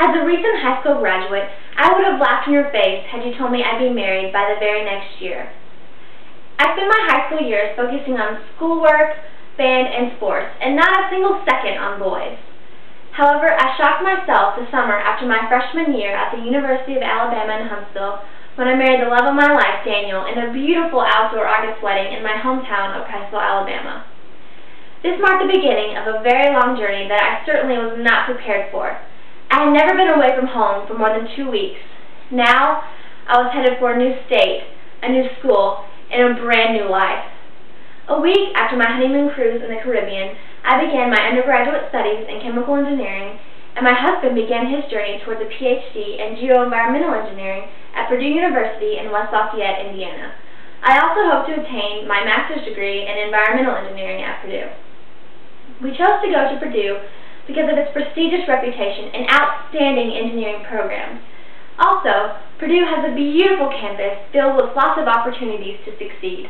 As a recent high school graduate, I would have laughed in your face had you told me I'd be married by the very next year. I spent my high school years focusing on schoolwork, band, and sports, and not a single second on boys. However, I shocked myself the summer after my freshman year at the University of Alabama in Huntsville when I married the love of my life, Daniel, in a beautiful outdoor August wedding in my hometown of Priceville, Alabama. This marked the beginning of a very long journey that I certainly was not prepared for. I had never been away from home for more than 2 weeks. Now, I was headed for a new state, a new school, and a brand new life. A week after my honeymoon cruise in the Caribbean, I began my undergraduate studies in chemical engineering, and my husband began his journey towards a PhD in geoenvironmental engineering at Purdue University in West Lafayette, Indiana. I also hope to obtain my master's degree in environmental engineering at Purdue. We chose to go to Purdue because of its prestigious reputation and outstanding engineering programs. Also, Purdue has a beautiful campus filled with lots of opportunities to succeed.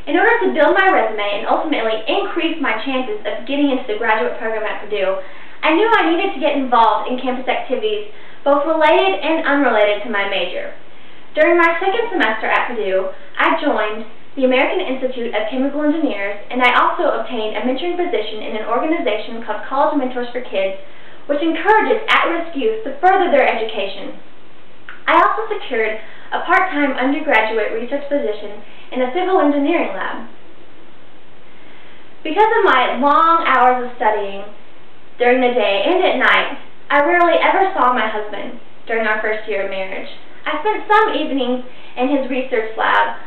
In order to build my resume and ultimately increase my chances of getting into the graduate program at Purdue, I knew I needed to get involved in campus activities both related and unrelated to my major. During my second semester at Purdue, I joined the American Institute of Chemical Engineers, and I also obtained a mentoring position in an organization called College Mentors for Kids, which encourages at-risk youth to further their education. I also secured a part-time undergraduate research position in a civil engineering lab. Because of my long hours of studying during the day and at night, I rarely ever saw my husband during our first year of marriage. I spent some evenings in his research lab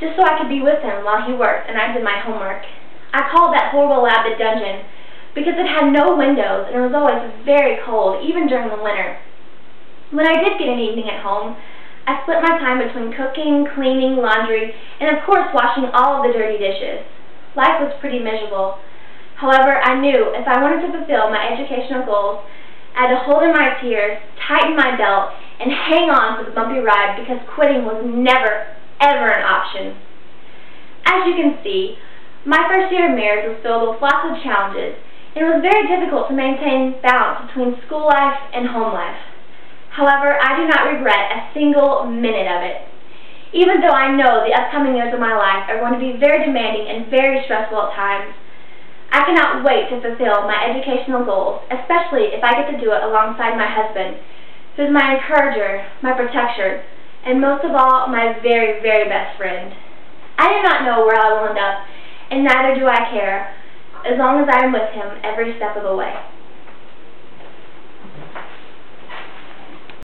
just so I could be with him while he worked and I did my homework. I called that horrible lab the dungeon because it had no windows and it was always very cold, even during the winter. When I did get an evening at home, I split my time between cooking, cleaning, laundry, and of course washing all of the dirty dishes. Life was pretty miserable. However, I knew if I wanted to fulfill my educational goals, I had to hold in my tears, tighten my belt, and hang on for the bumpy ride because quitting was never, ever an option. As you can see, my first year of marriage was filled with lots of challenges, and it was very difficult to maintain balance between school life and home life. However, I do not regret a single minute of it. Even though I know the upcoming years of my life are going to be very demanding and very stressful at times, I cannot wait to fulfill my educational goals, especially if I get to do it alongside my husband, who is my encourager, my protector, and most of all, my very, very best friend. I do not know where I will end up, and neither do I care, as long as I am with him every step of the way.